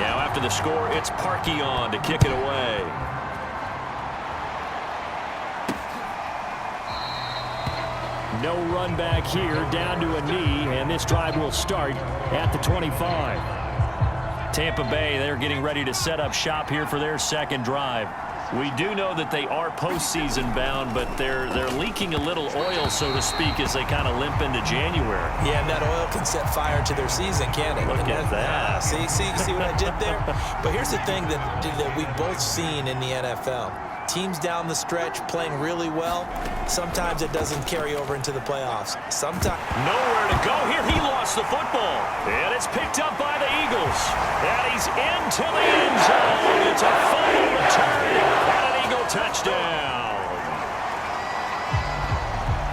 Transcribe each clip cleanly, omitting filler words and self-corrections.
Now after the score, it's Parkey on to kick it away. No run back here, down to a knee, and this drive will start at the 25. Tampa Bay, they're getting ready to set up shop here for their second drive. We do know that they are postseason bound, but they're leaking a little oil, so to speak, as they kind of limp into January. Yeah, and that oil can set fire to their season, can't it? Look at that. See what I did there? But here's the thing that we've both seen in the NFL. Teams down the stretch playing really well. Sometimes it doesn't carry over into the playoffs. Sometimes. Nowhere to go here. He lost the football. And it's picked up by the Eagles. And he's into the end zone. It's a fumble return. And an Eagle touchdown.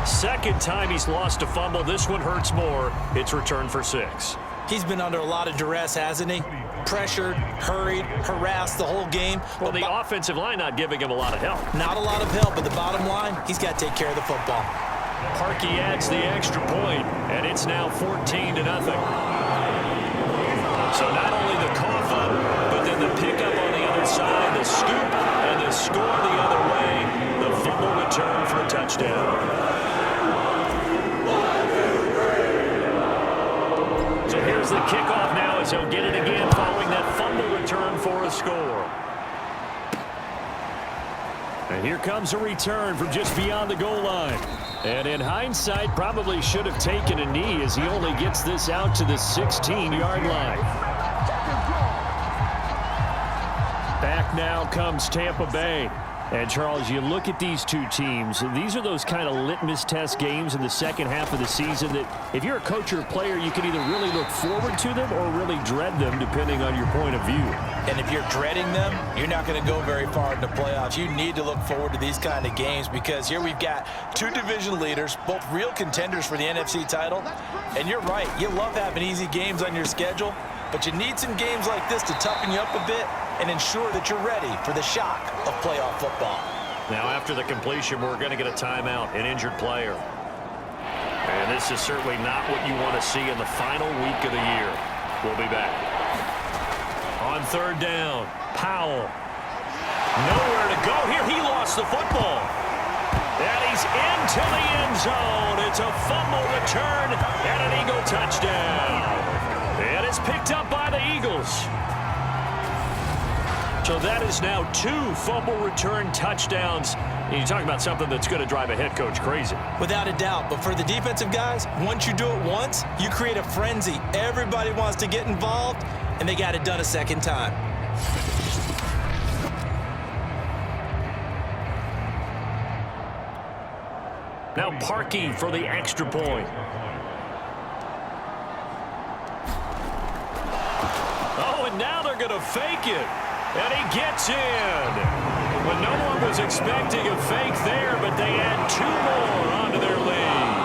Second time he's lost a fumble. This one hurts more. It's returned for 6. He's been under a lot of duress, hasn't he? Pressured, hurried, harassed the whole game. Well, the offensive line not giving him a lot of help. Not a lot of help, but the bottom line, he's got to take care of the football. Parkey adds the extra point, and it's now 14-0. So not only the cough up, but then the pickup on the other side, the scoop, and the score the other way. The fumble return for a touchdown. So here's the kickoff now as he'll get it again following that fumble return for a score. And here comes a return from just beyond the goal line. And in hindsight, probably should have taken a knee as he only gets this out to the 16-yard line. Back now comes Tampa Bay. And, Charles, you look at these two teams, these are those kind of litmus test games in the second half of the season that if you're a coach or a player, you can either really look forward to them or really dread them, depending on your point of view. And if you're dreading them, you're not going to go very far in the playoffs. You need to look forward to these kind of games because here we've got two division leaders, both real contenders for the NFC title. And you're right, you love having easy games on your schedule, but you need some games like this to toughen you up a bit and ensure that you're ready for the shock of playoff football. Now, after the completion, we're going to get a timeout, an injured player. And this is certainly not what you want to see in the final week of the year. We'll be back. On third down, Powell. Nowhere to go here. He lost the football. And he's into the end zone. It's a fumble return and an Eagle touchdown. And it's picked up by the Eagles. So that is now 2 fumble return touchdowns. And you talk about something that's going to drive a head coach crazy. Without a doubt. But for the defensive guys, once you do it once, you create a frenzy. Everybody wants to get involved, and they got it done a second time. Now Parkey for the extra point. Oh, and now they're going to fake it. And he gets in. When no one was expecting a fake there, but they add 2 more onto their lead.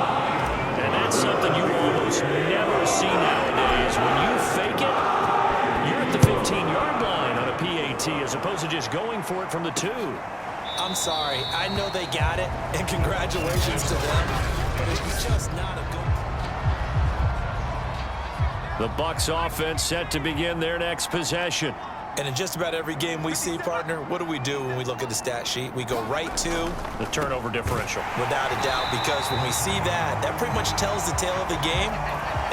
And that's something you almost never see nowadays. When you fake it, you're at the 15-yard line on a PAT as opposed to just going for it from the 2. I'm sorry. I know they got it, and congratulations to them. But it's just not a good. The Bucs offense set to begin their next possession. And in just about every game we see, partner, what do when we look at the stat sheet? We go right to the turnover differential. Without a doubt, because when we see that, that pretty much tells the tale of the game.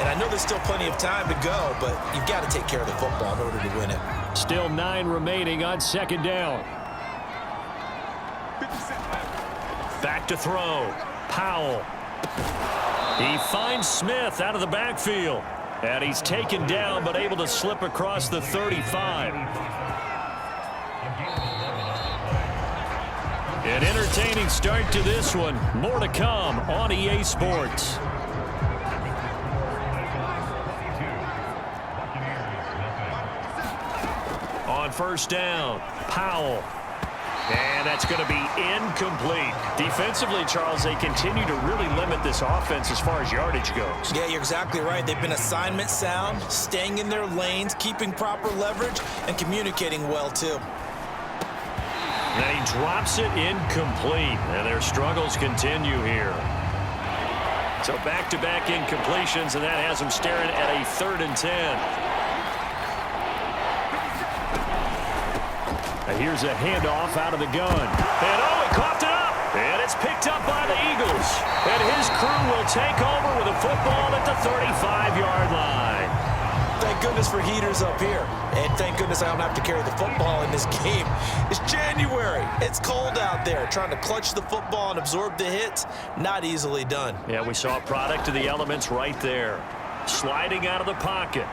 And I know there's still plenty of time to go, but you've got to take care of the football in order to win it. Still 9 remaining on second down. Back to throw. Powell. He finds Smith out of the backfield. And he's taken down, but able to slip across the 35. An entertaining start to this one. More to come on EA Sports. On first down, Powell. And that's going to be incomplete. Defensively, Charles, they continue to really limit this offense as far as yardage goes. Yeah, you're exactly right. They've been assignment sound, staying in their lanes, keeping proper leverage, and communicating well, too. And he drops it incomplete. And their struggles continue here. So back-to-back incompletions, and that has them staring at a 3rd and 10. Here's a handoff out of the gun. And oh, he coughed it up. And it's picked up by the Eagles. And his crew will take over with a football at the 35-yard line. Thank goodness for heaters up here. And thank goodness I don't have to carry the football in this game. It's January. It's cold out there. Trying to clutch the football and absorb the hits, not easily done. Yeah, we saw a product of the elements right there. Sliding out of the pocket.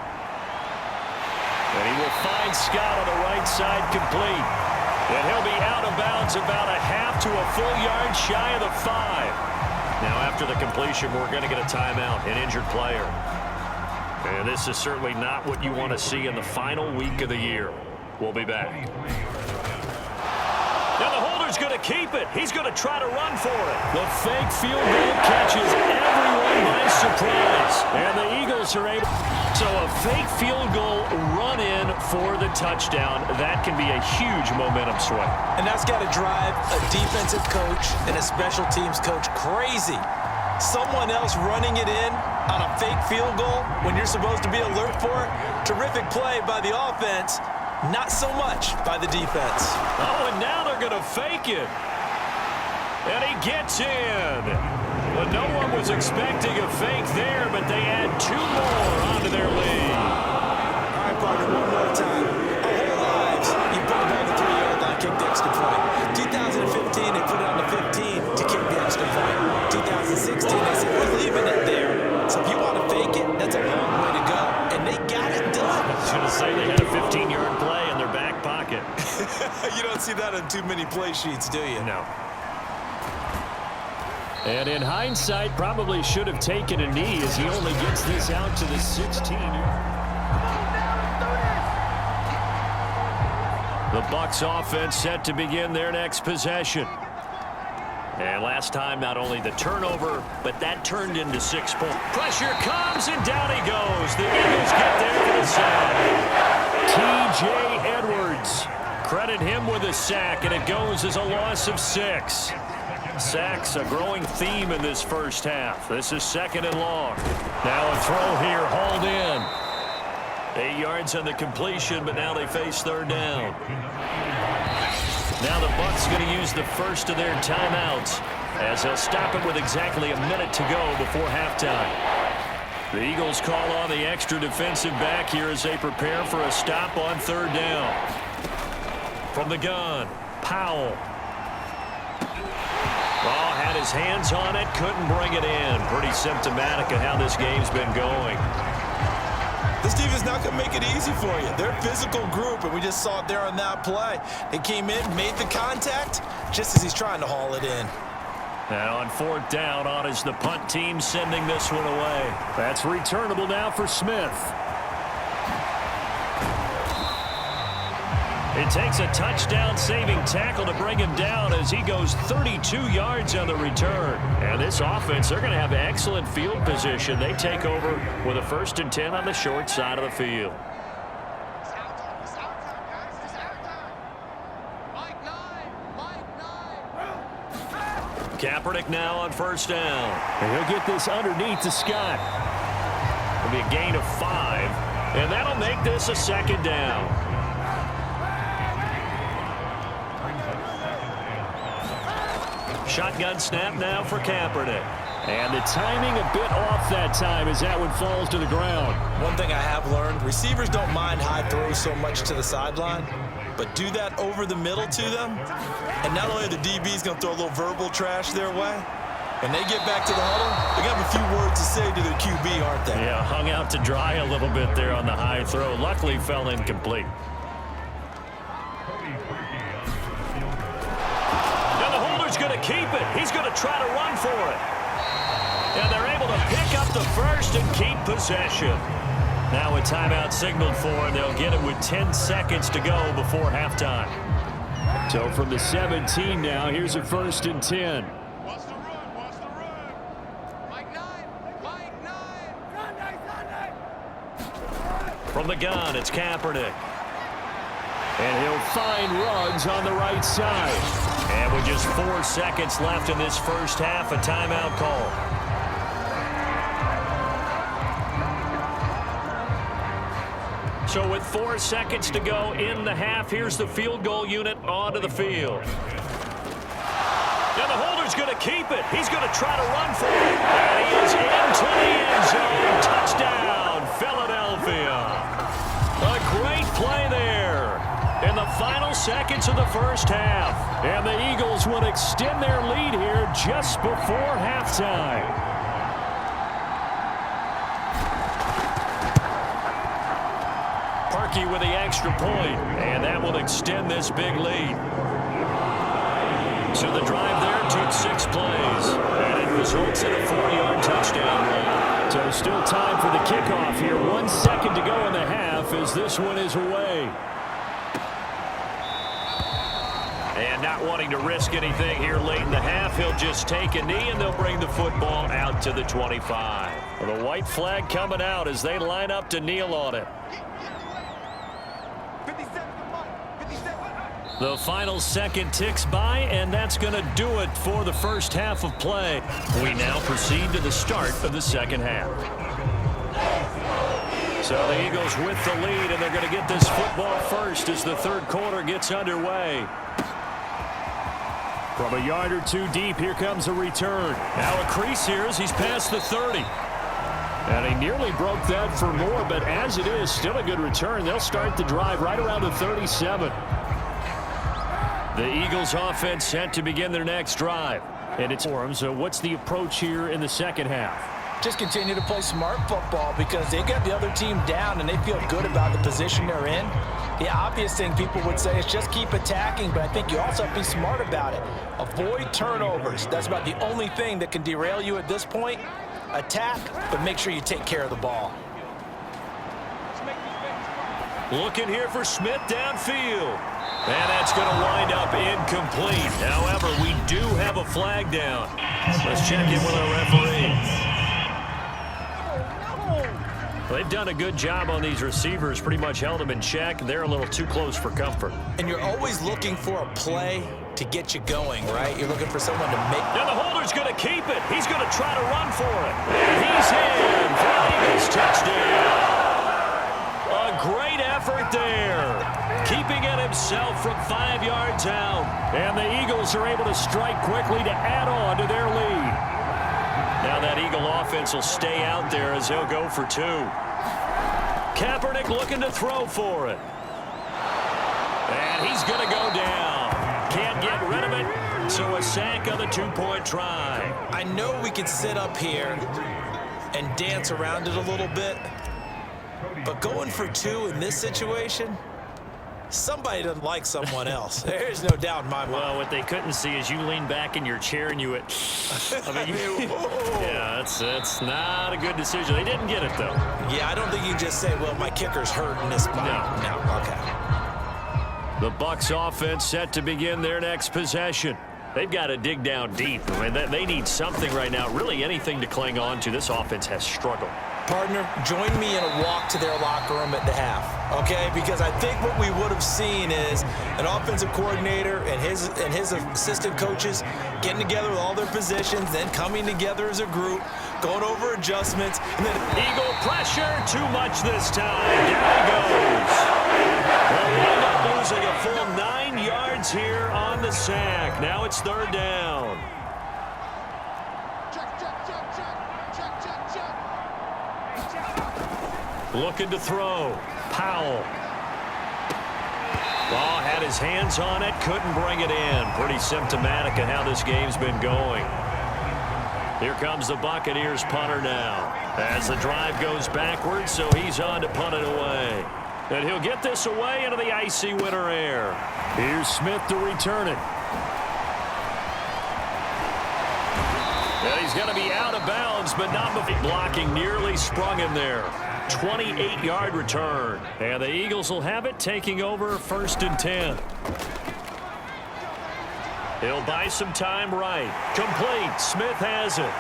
And he will find Scott on the right side complete. And he'll be out of bounds about a half to a full yard shy of the 5. Now after the completion, we're going to get a timeout, an injured player. And this is certainly not what you want to see in the final week of the year. We'll be back. Now the holder's going to keep it. He's going to try to run for it. The fake field goal catches everyone by surprise. And the Eagles are able. So a fake field goal run in for the touchdown. That can be a huge momentum swing. And that's got to drive a defensive coach and a special teams coach crazy. Someone else running it in on a fake field goal when you're supposed to be alert for it. Terrific play by the offense. Not so much by the defense. Oh, and now they're going to fake it. And he gets in. Well, no one was expecting a fake there, but they add 2 more onto their lead. All right, partner, one more time. Our whole lives, you put the ball on the 3-yard line, kick the extra point. 2015, they put it on the 15 to kick the extra point. 2016, they said, we're leaving it there. So if you want to fake it, that's a long way to go. And they got it done. I was going to say they had a 15-yard play in their back pocket. You don't see that on too many play sheets, do you? No. And in hindsight, probably should have taken a knee as he only gets this out to the 16-yard. The Bucs offense set to begin their next possession. And last time, not only the turnover, but that turned into 6 points. Pressure comes, and down he goes. The Eagles get there for the sack. T.J. Edwards. Credit him with a sack, and it goes as a loss of 6. Sacks, a growing theme in this first half. This is 2nd and long. Now a throw here, hauled in. 8 yards on the completion, but now they face 3rd down. Now the Bucs going to use the first of their timeouts as they'll stop it with exactly a minute to go before halftime. The Eagles call on the extra defensive back here as they prepare for a stop on 3rd down. From the gun, Powell. Oh, had his hands on it, couldn't bring it in. Pretty symptomatic of how this game's been going. This team is not going to make it easy for you. They're a physical group, and we just saw it there on that play. They came in, made the contact, just as he's trying to haul it in. Now on 4th down, on is the punt team sending this one away. That's returnable now for Smith. It takes a touchdown-saving tackle to bring him down as he goes 32 yards on the return. And this offense, they're going to have excellent field position. They take over with a 1st and 10 on the short side of the field. Kaepernick now on 1st down. And he'll get this underneath to Scott. It'll be a gain of 5. And that'll make this a 2nd down. Shotgun snap now for Kaepernick. And the timing a bit off that time as that one falls to the ground. One thing I have learned, receivers don't mind high throws so much to the sideline, but do that over the middle to them, and not only are the DBs going to throw a little verbal trash their way, when they get back to the huddle, they're going to have a few words to say to their QB, aren't they? Yeah, hung out to dry a little bit there on the high throw. Luckily fell incomplete. Going to keep it. He's going to try to run for it. And they're able to pick up the first and keep possession. Now a timeout signaled for, and they'll get it with 10 seconds to go before halftime. So from the 17 now, here's a 1st and 10. Watch the run. Watch the run. Mike 9. Mike 9. From the gun, it's Kaepernick. And he'll find Ruggs on the right side. And with just 4 seconds left in this first half, a timeout call. So with 4 seconds to go in the half, here's the field goal unit onto the field. And the holder's going to keep it. He's going to try to run for it. And he is into the end zone. Touchdown, Philadelphia. A great play there in the final seconds of the first half. And the Eagles will extend their lead here just before halftime. Parkey with the extra point, and that will extend this big lead. So the drive there took 6 plays, and it results in a 4-yard touchdown run. So still time for the kickoff here. 1 second to go in the half as this one is away. And not wanting to risk anything here late in the half, he'll just take a knee, and they'll bring the football out to the 25. Well, the white flag coming out as they line up to kneel on it. The final second ticks by, and that's going to do it for the first half of play. We now proceed to the start of the second half. So the Eagles with the lead, and they're going to get this football first as the third quarter gets underway. From a yard or two deep, here comes a return. Now a crease here as he's past the 30. And he nearly broke that for more, but as it is, still a good return. They'll start the drive right around the 37. The Eagles offense set to begin their next drive. And it's for them. So what's the approach here in the second half? Just continue to play smart football because they got the other team down and they feel good about the position they're in. The obvious thing people would say is just keep attacking, but I think you also have to be smart about it. Avoid turnovers. That's about the only thing that can derail you at this point. Attack, but make sure you take care of the ball. Looking here for Smith downfield. And that's going to wind up incomplete. However, we do have a flag down. Let's check in with our referee. They've done a good job on these receivers, pretty much held them in check. They're a little too close for comfort. And you're always looking for a play to get you going, right? You're looking for someone to make. Now the holder's going to keep it. He's going to try to run for it. And he's in for the Eagles touchdown. A great effort there. Keeping it himself from 5 yards out. And the Eagles are able to strike quickly to add on to their lead. Now that Eagle offense will stay out there as they'll go for 2. Kaepernick looking to throw for it. And he's going to go down. Can't get rid of it. So a sack on the 2-point try. I know we could sit up here and dance around it a little bit. But going for 2 in this situation, somebody doesn't like someone else. There's no doubt in my mind. Well, what they couldn't see is you lean back in your chair and you went, yeah, that's not a good decision. They didn't get it, though. Yeah, I don't think you just say, well, my kicker's hurt in this spot. No, okay. The Bucs offense set to begin their next possession. They've got to dig down deep. I mean, they need something right now, really anything to cling on to. This offense has struggled. Partner, join me in a walk to their locker room at the half, okay? Because I think what we would have seen is an offensive coordinator and his assistant coaches getting together with all their positions, then coming together as a group, going over adjustments, and then Eagle pressure, too much this time. Down he goes. They'll wind up losing a full 9 yards here on the sack. Now it's third down. Looking to throw. Powell. Ball had his hands on it, couldn't bring it in. Pretty symptomatic of how this game's been going. Here comes the Buccaneers punter now. As the drive goes backwards, so he's on to punt it away. And he'll get this away into the icy winter air. Here's Smith to return it. And he's going to be out of bounds, but not before blocking nearly sprung him there. 28-yard return. And the Eagles will have it, taking over 1st and 10. He'll buy some time right. Complete. Smith has it.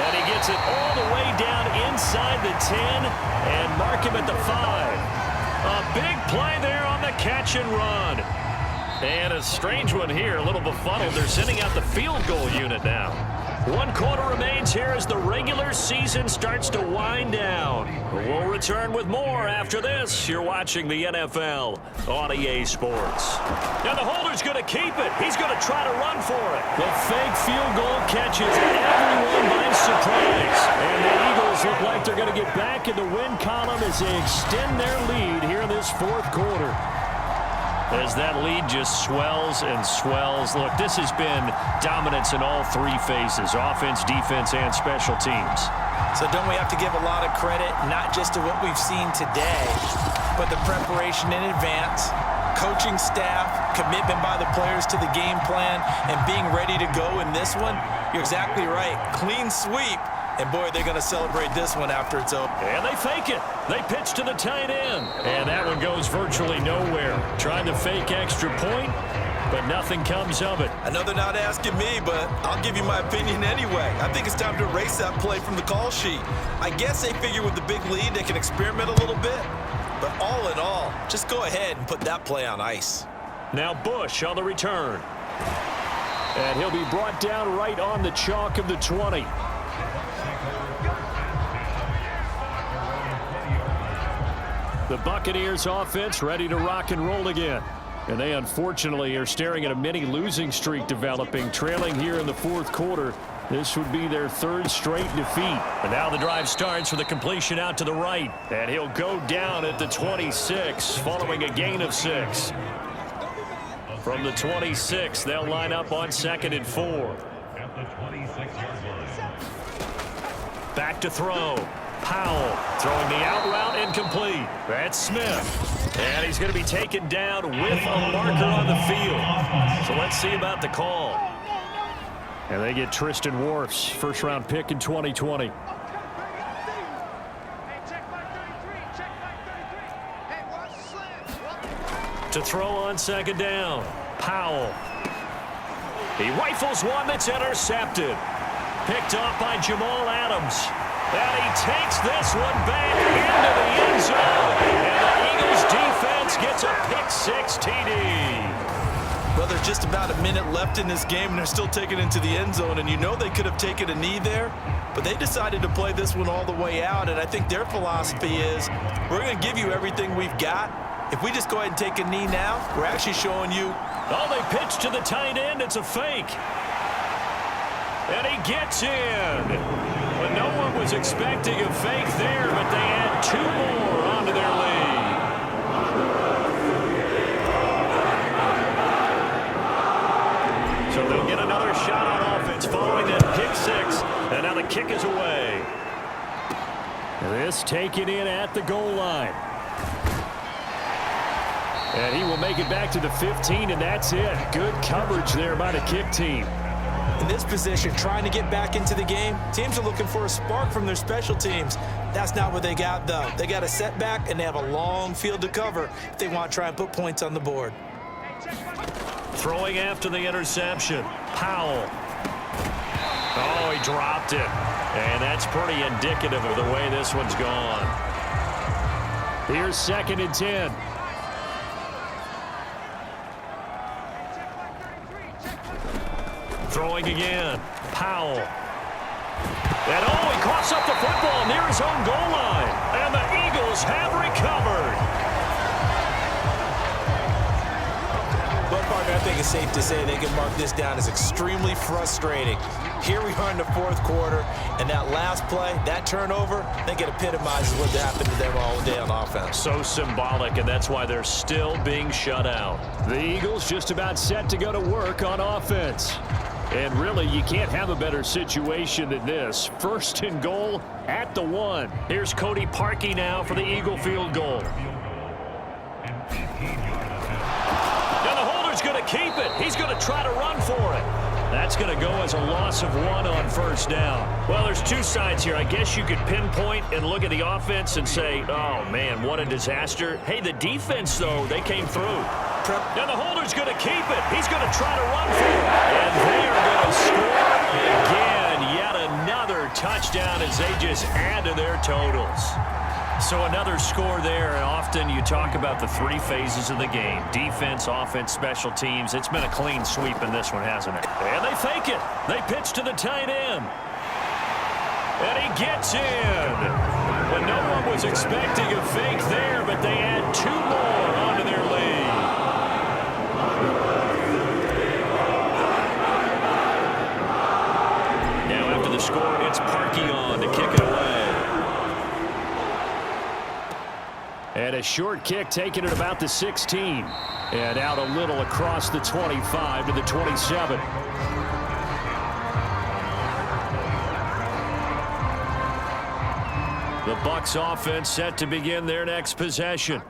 And he gets it all the way down inside the 10 and mark him at the 5. A big play there on the catch and run. And a strange one here, a little befuddled. They're sending out the field goal unit now. One quarter remains here as the regular season starts to wind down. We'll return with more after this. You're watching the NFL on EA Sports. Now the holder's going to keep it. He's going to try to run for it. The fake field goal catches everyone by surprise. And the Eagles look like they're going to get back in the win column as they extend their lead here in this fourth quarter. As that lead just swells and swells. Look, this has been dominance in all three phases, offense, defense, and special teams. So don't we have to give a lot of credit, not just to what we've seen today, but the preparation in advance, coaching staff, commitment by the players to the game plan, and being ready to go in this one? You're exactly right. Clean sweep. And, boy, they're going to celebrate this one after it's over. And they fake it. They pitch to the tight end. And that one goes virtually nowhere. Trying to fake extra point, but nothing comes of it. I know they're not asking me, but I'll give you my opinion anyway. I think it's time to erase that play from the call sheet. I guess they figure with the big lead they can experiment a little bit. But all in all, just go ahead and put that play on ice. Now Bush on the return. And he'll be brought down right on the chalk of the 20. The Buccaneers offense ready to rock and roll again. And they unfortunately are staring at a mini losing streak developing, trailing here in the fourth quarter. This would be their third straight defeat. And now the drive starts with a completion out to the right. And he'll go down at the 26 following a gain of 6. From the 26, they'll line up on 2nd and 4. Back to throw. Powell throwing the out route incomplete. That's Smith. And he's going to be taken down with a marker on the field. So let's see about the call. And they get Tristan Wirfs, first-round pick in 2020. To throw on 2nd down. Powell. He rifles one that's intercepted. Picked off by Jamal Adams. And he takes this one back into the end zone. And the Eagles defense gets a pick-6 TD. Well, there's just about a minute left in this game, and they're still taking it into the end zone. And you know they could have taken a knee there, but they decided to play this one all the way out. And I think their philosophy is, we're going to give you everything we've got. If we just go ahead and take a knee now, we're actually showing you. Oh, they pitch to the tight end. It's a fake. And he gets in. But no one was expecting a fake there, but they add 2 more onto their lead. So they'll get another shot on offense following that pick-6. And now the kick is away. This taken in at the goal line. And he will make it back to the 15, and that's it. Good coverage there by the kick team. In this position, trying to get back into the game, teams are looking for a spark from their special teams. That's not what they got, though. They got a setback, and they have a long field to cover if they want to try and put points on the board. Throwing after the interception. Powell. Oh, he dropped it. And that's pretty indicative of the way this one's gone. Here's 2nd and 10. Throwing again. Powell. And oh, he coughs up the football near his own goal line. And the Eagles have recovered. Well, partner, I think it's safe to say they can mark this down as extremely frustrating. Here we are in the fourth quarter, and that last play, that turnover, I think it epitomizes what happened to them all day on offense. So symbolic, and that's why they're still being shut out. The Eagles just about set to go to work on offense. And really, you can't have a better situation than this. 1st and goal at the 1. Here's Cody Parkey now for the Eagle field goal. Now the holder's going to keep it. He's going to try to run for it. That's going to go as a loss of 1 on 1st down. Well, there's 2 sides here. I guess you could pinpoint and look at the offense and say, oh, man, what a disaster. Hey, the defense, though, they came through. Now the holder's going to keep it. He's going to try to run for it. And they are going to score again. Yet another touchdown as they just add to their totals. So another score there, and often you talk about the three phases of the game. Defense, offense, special teams. It's been a clean sweep in this one, hasn't it? And they fake it. They pitch to the tight end. And he gets in. Well, no one was expecting a fake there, but they add two more onto their lead. Now after the score, it's Parkey on to kick it away. And a short kick taken at about the 16. And out a little across the 25 to the 27. The Bucs offense set to begin their next possession.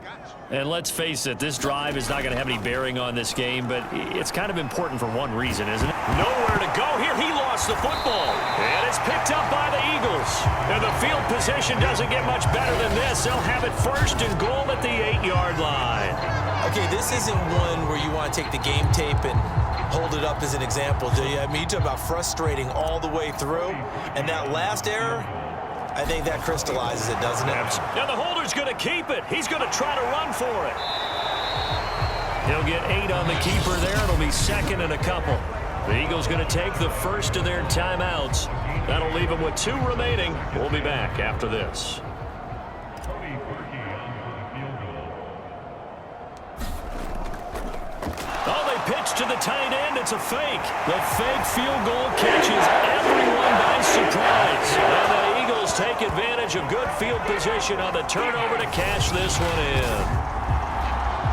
And let's face it, this drive is not going to have any bearing on this game, but it's kind of important for one reason, isn't it? Nowhere to go here. He lost the football. And it's picked up by the Eagles. And the field position doesn't get much better than this. They'll have it first and goal at the 8-yard line. Okay, this isn't one where you want to take the game tape and hold it up as an example, do you? I mean, you talk about frustrating all the way through. And that last error, I think that crystallizes it, doesn't it? Now the holder's going to keep it. He's going to try to run for it. He'll get 8 on the keeper there. It'll be second and a couple. The Eagles going to take the first of their timeouts. That'll leave them with 2 remaining. We'll be back after this. Oh, they pitch to the tight end. It's a fake. The fake field goal catches everyone by surprise. And the Eagles take advantage of good field position on the turnover to cash this one in.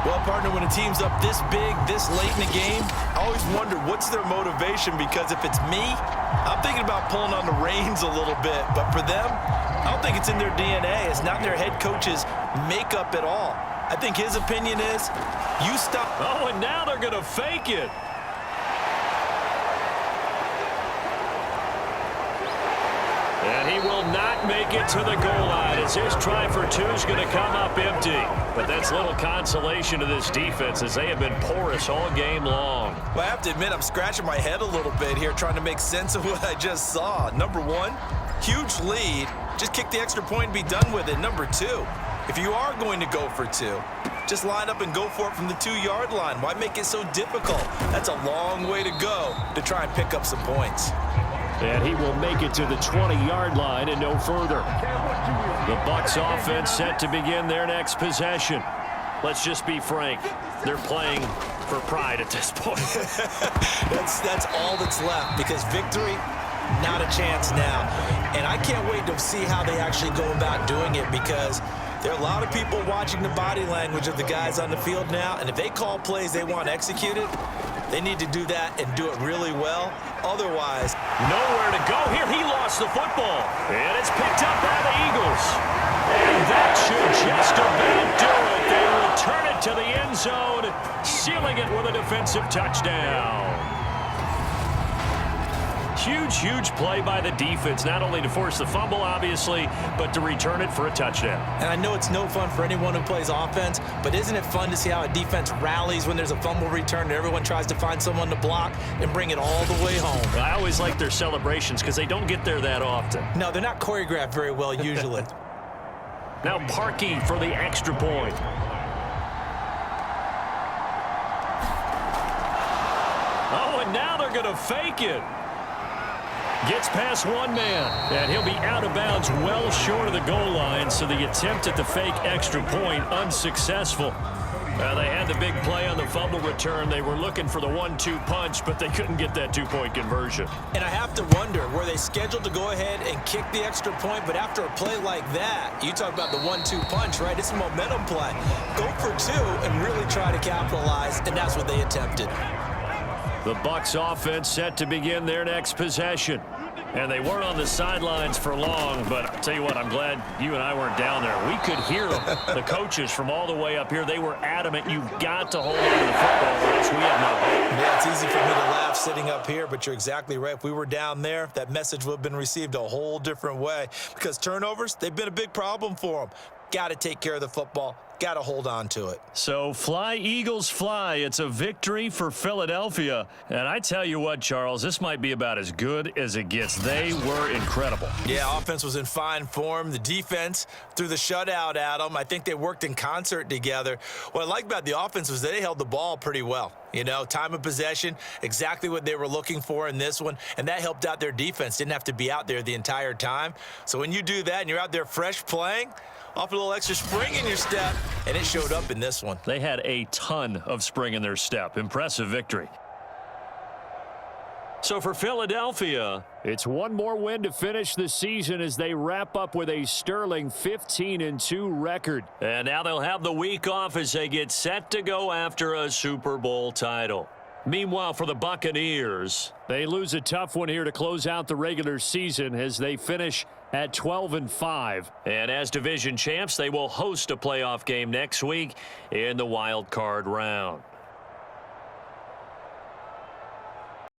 Well, partner, when a team's up this big, this late in the game, I always wonder what's their motivation, because if it's me, I'm thinking about pulling on the reins a little bit. But for them, I don't think it's in their DNA. It's not in their head coach's makeup at all. I think his opinion is, you stop. Oh, and now they're going to fake it. And he will not make it to the goal line as his try for 2 is going to come up empty. But that's little consolation to this defense as they have been porous all game long. Well, I have to admit, I'm scratching my head a little bit here trying to make sense of what I just saw. Number 1, huge lead. Just kick the extra point and be done with it. Number 2, if you are going to go for 2, just line up and go for it from the 2-yard line. Why make it so difficult? That's a long way to go to try and pick up some points. And he will make it to the 20-yard line and no further. The Bucs offense set to begin their next possession. Let's just be frank. They're playing for pride at this point. That's all that's left, because victory, not a chance now. And I can't wait to see how they actually go about doing it, because there are a lot of people watching the body language of the guys on the field now, and if they call plays they want executed, they need to do that and do it really well. Otherwise, nowhere to go here. He lost the football. And it's picked up by the Eagles. And that should just about do it. They return it to the end zone, sealing it with a defensive touchdown. Huge, huge play by the defense, not only to force the fumble, obviously, but to return it for a touchdown. And I know it's no fun for anyone who plays offense, but isn't it fun to see how a defense rallies when there's a fumble return and everyone tries to find someone to block and bring it all the way home? I always like their celebrations because they don't get there that often. No, they're not choreographed very well usually. Now Parkey for the extra point. Oh, and now they're going to fake it. Gets past one man, and he'll be out of bounds well short of the goal line, so the attempt at the fake extra point unsuccessful. They had the big play on the fumble return. They were looking for the 1-2 punch, but they couldn't get that 2-point conversion. And I have to wonder, were they scheduled to go ahead and kick the extra point? But after a play like that, you talk about the 1-2 punch, right? It's a momentum play. Go for 2 and really try to capitalize, and that's what they attempted. The Bucs offense set to begin their next possession. And they weren't on the sidelines for long, but I'll tell you what, I'm glad you and I weren't down there. We could hear them, the coaches from all the way up here. They were adamant, you've got to hold on to the football, or else we have no hope. Yeah, it's easy for me to laugh sitting up here, but you're exactly right. If we were down there, that message would have been received a whole different way, because turnovers, they've been a big problem for them. Got to take care of the football. got to hold on to it. So fly, Eagles, fly. It's a victory for Philadelphia. And I tell you what, Charles, this might be about as good as it gets. They were incredible. Yeah, offense was in fine form. The defense threw the shutout at them. I think they worked in concert together. What I like about the offense was they held the ball pretty well. You know, time of possession, exactly what they were looking for in this one, and that helped out their defense. Didn't have to be out there the entire time. So when you do that and you're out there fresh playing, off a little extra spring in your step, and it showed up in this one. They had a ton of spring in their step. Impressive victory. So for Philadelphia, it's one more win to finish the season as they wrap up with a sterling 15-2 record. And now they'll have the week off as they get set to go after a Super Bowl title. Meanwhile, for the Buccaneers, they lose a tough one here to close out the regular season as they finish at 12-5. And as division champs, they will host a playoff game next week in the wild card round.